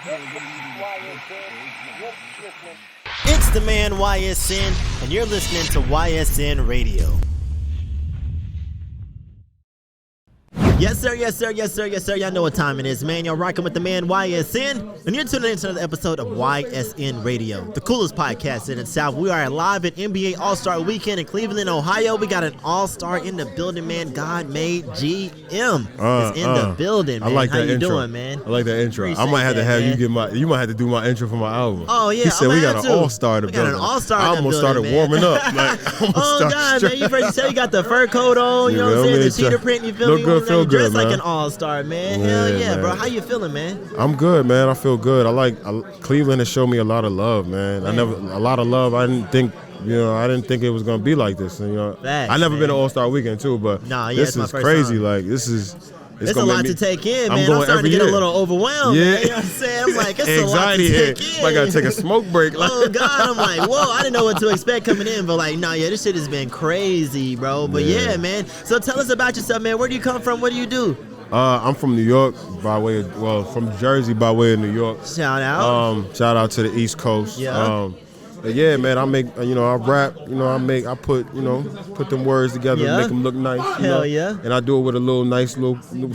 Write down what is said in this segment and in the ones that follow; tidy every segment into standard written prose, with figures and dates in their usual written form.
It's the man YSN, and you're listening to YSN Radio. Yes, sir, yes, sir, yes, sir, yes, sir. Y'all know what time it is, man. Y'all rocking with the man YSN, and you're tuning into another episode of YSN Radio, the coolest podcast in the South. We are live at NBA All-Star Weekend in Cleveland, Ohio. We got an all-star in the building, man. God made GM is in the building, man. I like How that you intro. doing, man? I like that intro. Appreciate I might have to have that, you you might have to do my intro for my album. Oh, yeah. He said we got an all-star in the We got building. an all-star in I the almost building, started man. warming up. Like, Oh, God, man. You first said you got the fur coat on, you know what I'm saying? The cheetah print, you feel look me? good, feel You dress good, like man. an all-star, man. Hell yeah, man. bro. How you feeling, man? I'm good, man. I feel good. Cleveland has shown me a lot of love, man. A lot of love. I didn't think it was gonna be like this. And, Facts, I never been man. to All-Star Weekend too, but This this my is first crazy. time. Like this is. It's a lot to take in, man. I'm starting to get a little overwhelmed, yeah. man. You know what I'm saying? I'm like, it's anxiety a lot to take in. I gotta take a smoke break. Oh, God. I'm like, whoa, I didn't know what to expect coming in. But, like, this shit has been crazy, bro. But, yeah, man. So tell us about yourself, man. Where do you come from? What do you do? I'm from New York from Jersey by way of New York. Shout out. Shout out to the East Coast. Yeah. But yeah, man, I make, I rap, I put them words together and make them look nice. Hell yeah. And I do it with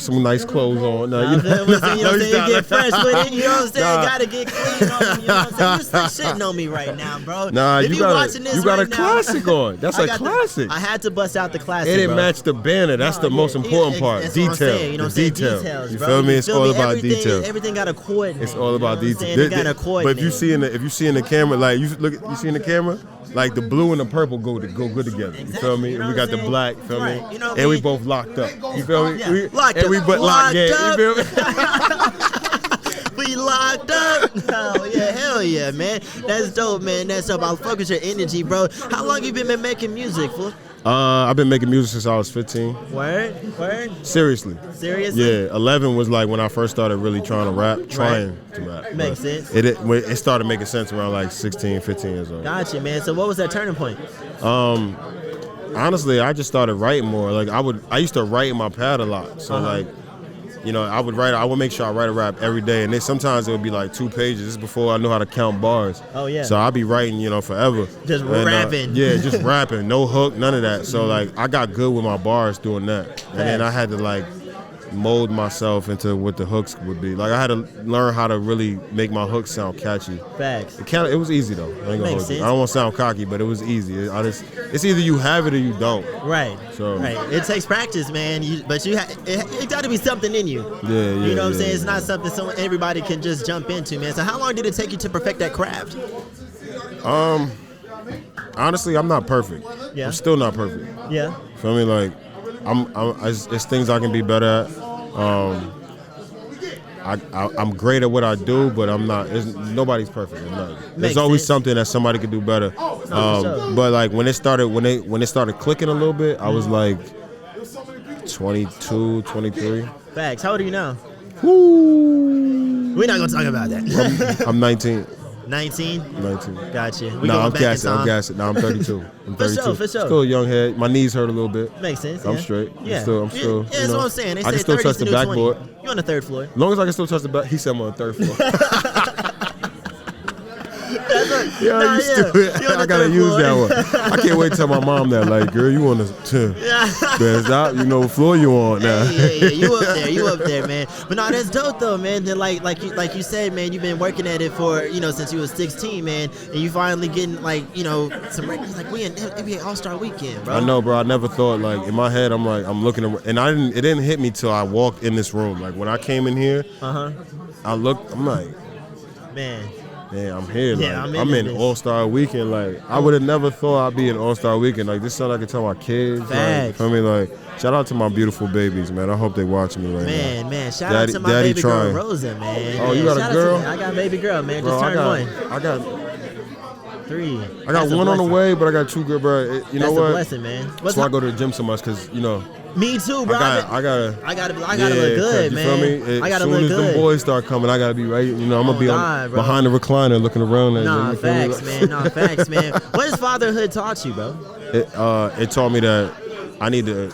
some nice clothes on. You know what I'm saying? You get fresh with it. You know what I'm saying? Gotta get clean on it. You know what I'm saying? You're shitting on me right now, bro. Nah, if you got watching this a right classic now, on. That's a classic. I had to bust out the classic, And it bro. matched the banner. That's the most important part. That's what I'm Detail. saying, you know what I'm The saying? detail. Details, You bro. feel me? It's all about Everything- detail. Everything got a coordinate. It's all about you know what I'm detail. saying? They got a coordinate. But if you see in the camera, like you see in the camera, like the blue and the purple go good together. You feel me? You know And we what got I'm the saying? black. Feel me? Right. You know what I And we mean? both locked up. You feel me? Yeah. Locked up. We locked in. You feel me? We locked up. Oh, yeah, hell yeah, man. That's dope, man. That's dope. I'll fuck with your energy, bro. How long you been making music, fool? I've been making music since I was 15. Word? Seriously. Seriously? Yeah, 11 was like when I first started really trying to rap. Makes sense. It started making sense around like 16, 15 years old. Gotcha, man. So what was that turning point? Honestly, I just started writing more. Like I used to write in my pad a lot. So I would make sure I write a rap every day, and then sometimes it would be like 2 pages. This is before I knew how to count bars. Oh, yeah. So I'd be writing, forever. Just rapping. Just rapping, no hook, none of that. So like I got good with my bars doing that, and then I had to like mold myself into what the hooks would be. Like I had to learn how to really make my hooks sound catchy. Facts. It was easy though. I ain't gonna Makes hold sense. you. I don't want to sound cocky, but it was easy. It's either you have it or you don't. Right. So right. It takes practice, man. It got to be something in you. Yeah. You know what I'm saying? It's not something everybody can just jump into, man. So how long did it take you to perfect that craft? Honestly, I'm not perfect. Yeah. I'm still not perfect. Yeah. Feel me? Like it's things I can be better at. I'm great at what I do, but I'm not. Nobody's perfect. There's always something that somebody could do better. Sure. But like when it started clicking a little bit, I was like 22, 23. Facts. How old are you now? Woo. We're not gonna talk about that. I'm 19. 19? 19. Gotcha. I'm gassing. No, I'm 32. I'm 32. For sure. Still a young head. My knees hurt a little bit. Makes sense. I'm yeah. straight. Yeah. I'm still. Yeah, that's what I'm saying. They I say can still 30's touch the new backboard. 20. You on the third floor? As long as I can still touch the back. He said I'm on the third floor. You stupid. I gotta use that one. I can't wait to tell my mom that. Like, girl, you on the 10th. Best out. You know what floor you on now. Yeah. You up there, man. But no, that's dope though, man. Then like you said, man, you've been working at it for since you was 16, man, and you finally getting some records. Like we in NBA All-Star Weekend, bro. I know, bro. I never thought in my head. I'm looking, and it didn't hit me till I walked in this room. Like when I came in here, I looked. I'm like, man. Yeah, I'm here. Yeah, like, I'm in All-Star Weekend. Like, I would have never thought I'd be in All-Star Weekend. Like, this is something I can tell my kids. Facts. Like, like, shout out to my beautiful babies, man. I hope they watching me right now. Man, shout out to my baby girl, Rosa, man. Oh, you got shout a girl? I got a baby girl, man. Bro, Just turned one. I got 3. I got one on the way, but I got 2 good, bro. You know That's what? a blessing, man. That's why I go to the gym so much, because, Me too, bro. I gotta look good, man. You feel me? I gotta look look good. As soon as good. them boys start coming, I gotta be right. I'm gonna be behind the recliner looking around. Nah, you feel me? facts, man. Nah, facts, man. What has fatherhood taught you, bro? It taught me that I need to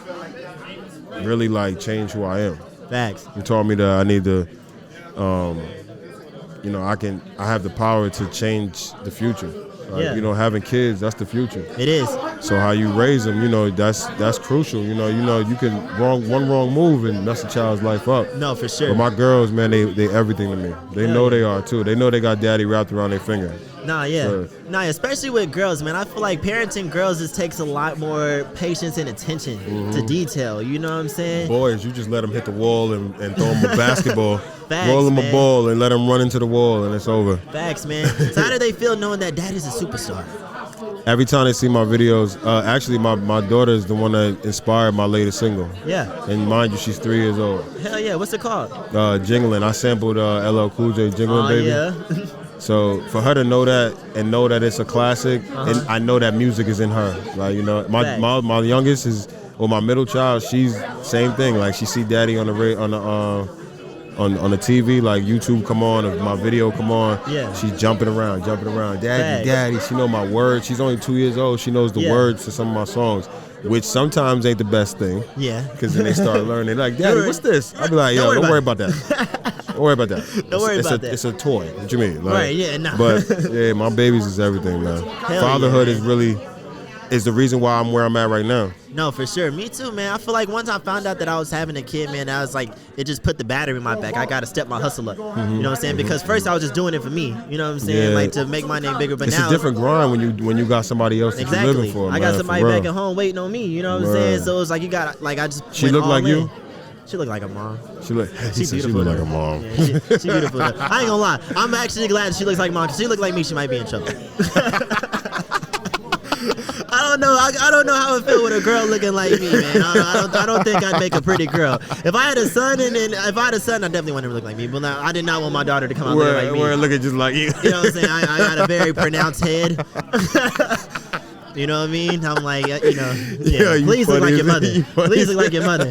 really change who I am. Facts. It taught me that I need to you know, I have the power to change the future. Like, Yeah. you know, having kids, that's the future. It is. So how you raise them, you know, that's crucial. You know, you can one wrong move and mess a child's life up. No, for sure. But my girls, man, they everything to me. They Hell know yeah. they are too. They know they got daddy wrapped around their finger. Nah, yeah. So- Nah, especially with girls, man. I feel like parenting girls just takes a lot more patience and attention to detail. You know what I'm saying? Boys, you just let them hit the wall and throw them a basketball. Facts, roll them man. a ball and let them run into the wall and it's over. Facts, man. So how do they feel knowing that daddy's a superstar? Every time they see my videos, actually my daughter is the one that inspired my latest single. Yeah. And mind you, she's 3 years old. Hell yeah. What's it called? Jingling. I sampled LL Cool J Jingling, Oh, baby. yeah. So for her to know that and know that it's a classic, and I know that music is in her. Like, you know, my youngest is, or my middle child, she's same thing. Like she see daddy on the TV, like YouTube come on, or my video come on. Yeah. She's jumping around, daddy, Facts. daddy. She know my words. She's only 2 years old. She knows the Yeah. words to some of my songs, which sometimes ain't the best thing. Yeah. Because then they start learning. Like, daddy, what's this? I'll be like, yo, don't worry about that. Don't worry about that. Don't worry about that. It's a toy. What you mean? Like, Right, yeah, nah. But yeah, my babies is everything, man. Fatherhood yeah, man. is the reason why I'm where I'm at right now. No, for sure. Me too, man. I feel like once I found out that I was having a kid, man, I was like, it just put the battery in my back. I got to step my hustle up. You know what I'm saying? Because first I was just doing it for me. You know what I'm saying? Yeah. Like to make my name bigger. But It's now a different grind when you got somebody else that exactly. you're living for. I got man, somebody for back real. at home waiting on me. You know what I'm saying? So it's like you got like I just. She went look all like in. you? She look like a mom. She look Beautiful. like though. a mom. Yeah, she beautiful. though. I ain't gonna lie. I'm actually glad she looks like mom. Cause she look like me, she might be in trouble. I don't know. I don't know how it feel with a girl looking like me, man. I don't think I'd make a pretty girl. If I had a son, I definitely want him to look like me. But now, I did not want my daughter to come out looking like me. We're looking just like you. You know what I'm saying? I got a very pronounced head. You know what I mean? I'm like, you know, yeah. you Please look funny like your as- mother. you funny Please as- look like your mother.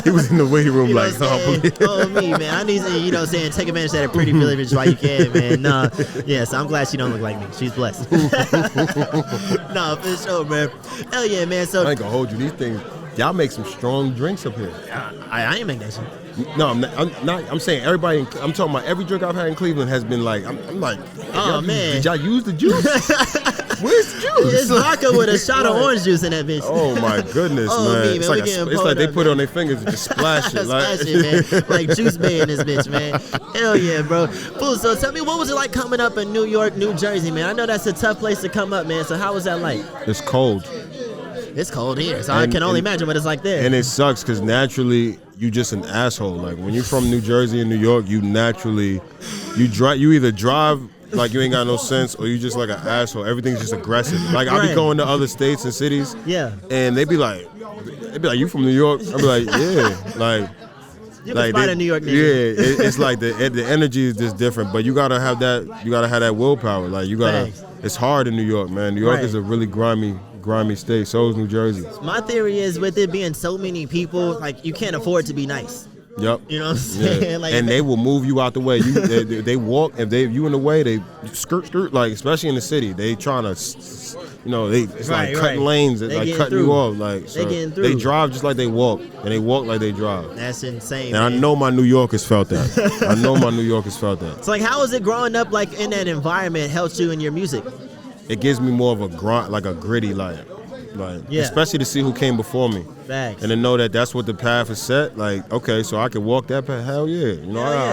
He was in the waiting room You know like, what I'm saying? please. Oh, me, man. I need to, you know what I'm saying, take advantage of that pretty village while you can, man. Nah. Yeah, so I'm glad she don't look like me. She's blessed. No, for sure, man. Hell yeah, man. So I ain't gonna hold you. These things, y'all make some strong drinks up here. I ain't make that shit. No, I'm not. I'm saying everybody. I'm talking about every drink I've had in Cleveland has been like. I'm like, Oh, man. did y'all use the juice? Where's the juice? It's vodka with a shot of orange juice in that bitch. Oh my goodness, Oh, man! me, man, It's we like getting it's pulled like they up, put it man. on their fingers and just splash it. Like, Splash it, man. Like Juice Bay in this bitch, man. Hell yeah, bro. Fool, so tell me, what was it like coming up in New York, New Jersey, man? I know that's a tough place to come up, man. So how was that like? It's cold. It's cold here, so I can only imagine what it's like there. And it sucks because naturally you just an asshole. Like when you're from New Jersey and New York, you naturally you either drive like you ain't got no sense, or you just like an asshole. Everything's just aggressive. Like I be Right. going to other states and cities, Yeah. and they be like, you from New York? I be like, yeah, like. You can spot a New York nigga. Yeah, it's like the energy is just different, but you gotta have that. You gotta have that willpower. Like you gotta. Thanks. It's hard in New York, man. New York Right. is a really grimy state. So is New Jersey. My theory is with it being so many people, like you can't afford to be nice. Yep. You know what I'm saying? Yeah. Like, And they will move you out the way. They walk if you in the way. They skirt. Like especially in the city, they trying to, it's Right, like cutting right. lanes, They like getting cutting through. you off. Like so getting through. they drive just like they walk, and they walk like they drive. that's insane. And I man. know my New Yorkers felt that. I know my New Yorkers felt that. So like, how was it growing up like in that environment helped you in your music? It gives me more of a grunt, like a gritty, like Yeah. especially to see who came before me. Facts. And to know that that's what the path is set, like, okay, so I can walk that path, hell yeah.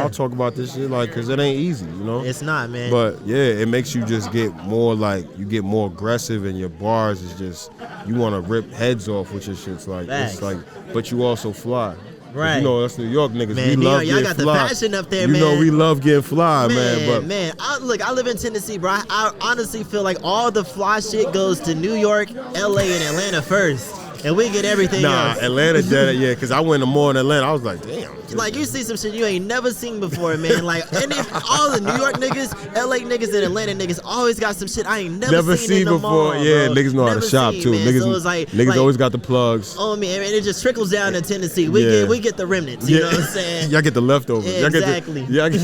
I'll talk about this shit, like, because it ain't easy, It's not, man. But, yeah, it makes you just get more, like, you get more aggressive, and your bars is just, you want to rip heads off with your shits, like, Facts. it's like, but you also fly. 'Cause Right. You know, us New York niggas, Man, we New love York, y'all getting got the fly. passion up there, You know, man. we love getting fly, man. Man, I live in Tennessee, bro. I honestly feel like all the fly shit goes to New York, LA, and Atlanta first. And we get everything Nah, else. Atlanta did it, yeah, because I went to more in Atlanta. I was like, damn. Like, you see some shit you ain't never seen before, man. Like, all the New York niggas, LA niggas, and Atlanta niggas always got some shit I ain't never seen in the before. mall, Yeah, bro. niggas know how to Never shop seen, too. man. Niggas, So it's like, niggas always got the plugs. Oh, man, and it just trickles down to Tennessee. We get the remnants, you know what I'm saying? Y'all get the leftovers. Exactly. Y'all get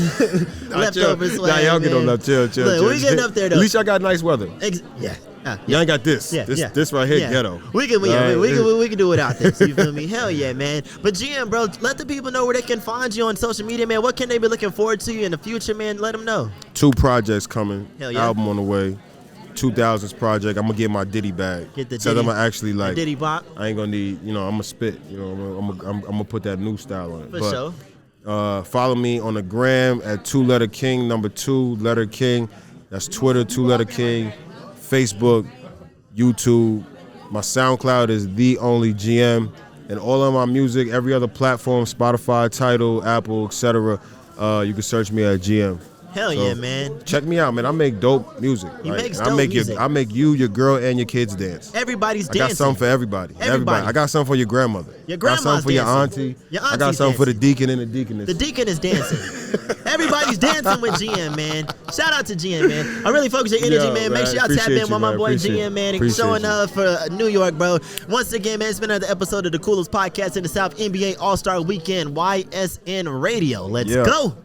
Leftovers, Nah, y'all get man. them left. Chill. Look, we getting up there, though. At least y'all got nice weather. Yeah. You ain't got this. This right here, ghetto. We can do without this. You feel me? Hell yeah, man. But GM, bro, let the people know where they can find you on social media, man. What can they be looking forward to you in the future, man? Let them know. 2 projects coming. Hell yeah. Album on the way. 2000s project. I'm gonna get my Diddy bag. Get the so Diddy. I'm gonna actually like Diddy bop. I ain't gonna need, I'm gonna spit. I'm gonna put that new style on it. For sure. Follow me on the gram at 2-letter King, number 2 letter King. That's Twitter, 2-letter King. Facebook, YouTube. My SoundCloud is The Only GM, and all of my music, every other platform, Spotify, Tidal, Apple, etc. You can search me at GM. Hell yeah, man. Check me out, man. I make dope music. He makes dope music. I make you, your girl, and your kids dance. Everybody's dancing. I got something for everybody. I got something for your grandmother. Your grandma's I got something for your auntie. I got something for the deacon and the deaconess. The deacon is dancing. Everybody's dancing with GM, man. Shout out to GM, man. I really focus your energy, man. Make sure y'all tap in with my boy GM, man. And showing up for New York, bro. Once again, man, it's been another episode of the coolest podcast in the South, NBA All-Star Weekend, YSN Radio. Let's go.